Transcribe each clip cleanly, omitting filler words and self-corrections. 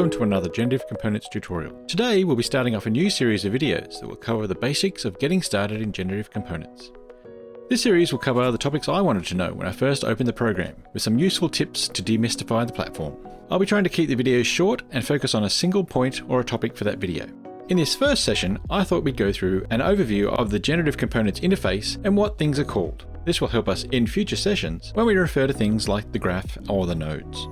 welcome to another Generative Components tutorial. Today we'll be starting off a new series of videos that will cover the basics of getting started in Generative Components. This series will cover the topics I wanted to know when I first opened the program, with some useful tips to demystify the platform. I'll be trying to keep the videos short and focus on a single point or a topic for that video. In this first session, I thought we'd go through an overview of the Generative Components interface and what things are called. This will help us in future sessions when we refer to things like the graph or the nodes.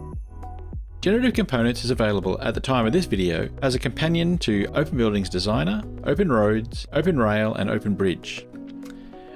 Generative Components is available at the time of this video as a companion to Open Buildings Designer, Open Roads, Open Rail and Open Bridge.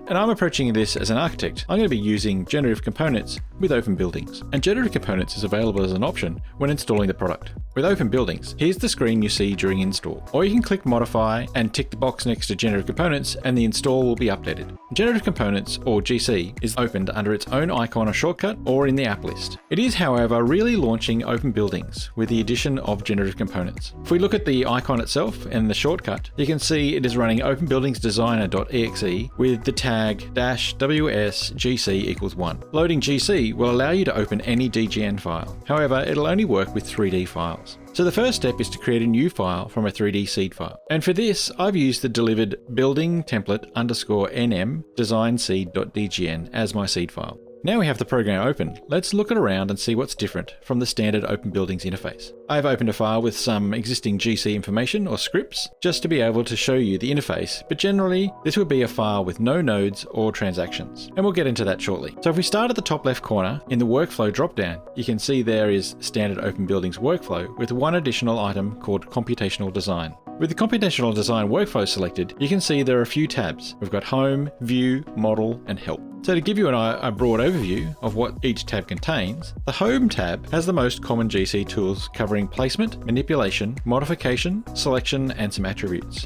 And I'm approaching this as an architect. I'm going to be using Generative Components with Open Buildings. And Generative Components is available as an option when installing the product. With Open Buildings, here's the screen you see during install. Or you can click Modify and tick the box next to Generative Components and the install will be updated. Generative Components, or GC, is opened under its own icon or shortcut or in the app list. It is, however, really launching Open Buildings with the addition of Generative Components. If we look at the icon itself and the shortcut, you can see it is running Open Buildings Designer.exe with the tag -ws gc = 1. Loading GC will allow you to open any DGN file. However, it'll only work with 3D files. So the first step is to create a new file from a 3D seed file. And for this, I've used the delivered building template _nm designseed.dgn as my seed file. Now we have the program open, let's look around and see what's different from the standard Open Buildings interface. I've opened a file with some existing GC information or scripts just to be able to show you the interface, but generally this would be a file with no nodes or transactions, and we'll get into that shortly. So if we start at the top left corner, in the workflow dropdown, you can see there is standard Open Buildings workflow with one additional item called computational design. With the computational design workflow selected, you can see there are a few tabs. We've got Home, View, Model, and Help. So to give you a broad overview of what each tab contains, the Home tab has the most common GC tools covering placement, manipulation, modification, selection, and some attributes.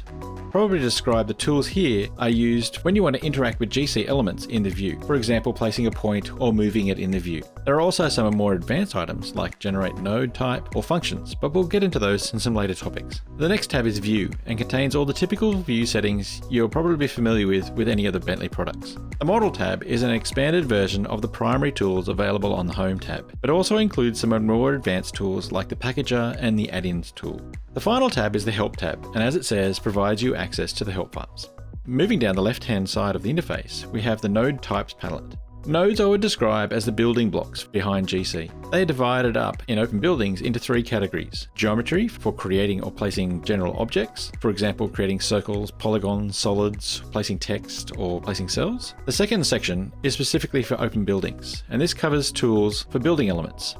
Probably to describe the tools here are used when you want to interact with GC elements in the view, for example placing a point or moving it in the view. There are also some more advanced items like generate node type or functions, but we'll get into those in some later topics. The next tab is View and contains all the typical view settings you'll probably be familiar with any of the Bentley products. The Model tab is an expanded version of the primary tools available on the Home tab, but also includes some more advanced tools like the Packager and the Add-ins tool. The final tab is the Help tab, and as it says, provides you access to the help files. Moving down the left-hand side of the interface, we have the Node Types palette. Nodes I would describe as the building blocks behind GC. They are divided up in Open Buildings into three categories. Geometry, for creating or placing general objects, for example creating circles, polygons, solids, placing text, or placing cells. The second section is specifically for Open Buildings, and this covers tools for building elements.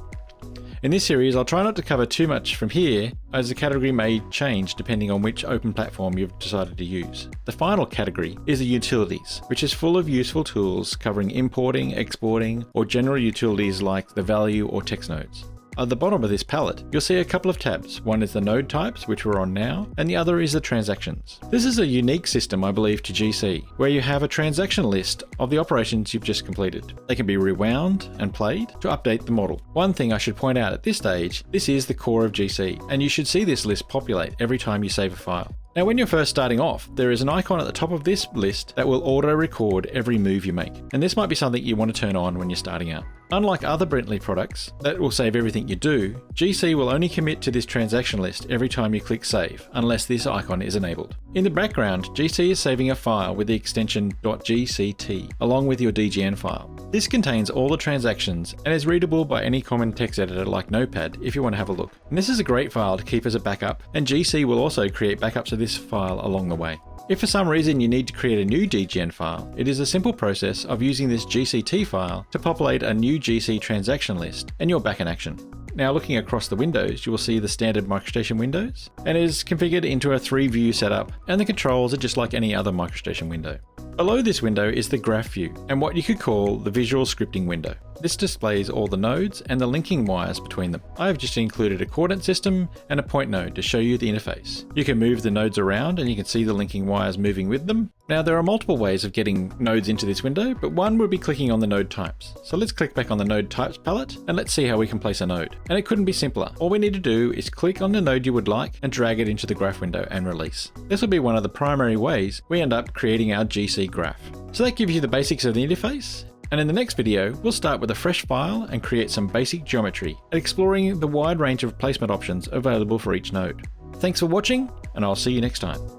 In this series, I'll try not to cover too much from here, as the category may change depending on which open platform you've decided to use. The final category is the utilities, which is full of useful tools covering importing, exporting, or general utilities like the value or text nodes. At the bottom of this palette, you'll see a couple of tabs. One is the node types, which we're on now, and the other is the transactions. This is a unique system, I believe, to GC, where you have a transaction list of the operations you've just completed. They can be rewound and played to update the model. One thing I should point out at this stage, this is the core of GC, and you should see this list populate every time you save a file. Now when you're first starting off, there is an icon at the top of this list that will auto-record every move you make, and this might be something you want to turn on when you're starting out. Unlike other Bentley products that will save everything you do, GC will only commit to this transaction list every time you click save, unless this icon is enabled. In the background, GC is saving a file with the extension .gct along with your DGN file. This contains all the transactions and is readable by any common text editor like Notepad if you want to have a look. And this is a great file to keep as a backup, and GC will also create backups of this file along the way. If for some reason you need to create a new DGN file, it is a simple process of using this GCT file to populate a new GC transaction list, and you're back in action. Now looking across the windows, you will see the standard MicroStation windows, and it is configured into a 3-view setup, and the controls are just like any other MicroStation window. Below this window is the graph view, and what you could call the visual scripting window. This displays all the nodes and the linking wires between them. I have just included a coordinate system and a point node to show you the interface. You can move the nodes around and you can see the linking wires moving with them. Now there are multiple ways of getting nodes into this window, but one would be clicking on the node types. So let's click back on the node types palette and let's see how we can place a node. And it couldn't be simpler. All we need to do is click on the node you would like and drag it into the graph window and release. This will be one of the primary ways we end up creating our GC graph. So that gives you the basics of the interface. And in the next video, we'll start with a fresh file and create some basic geometry, exploring the wide range of placement options available for each node. Thanks for watching, and I'll see you next time.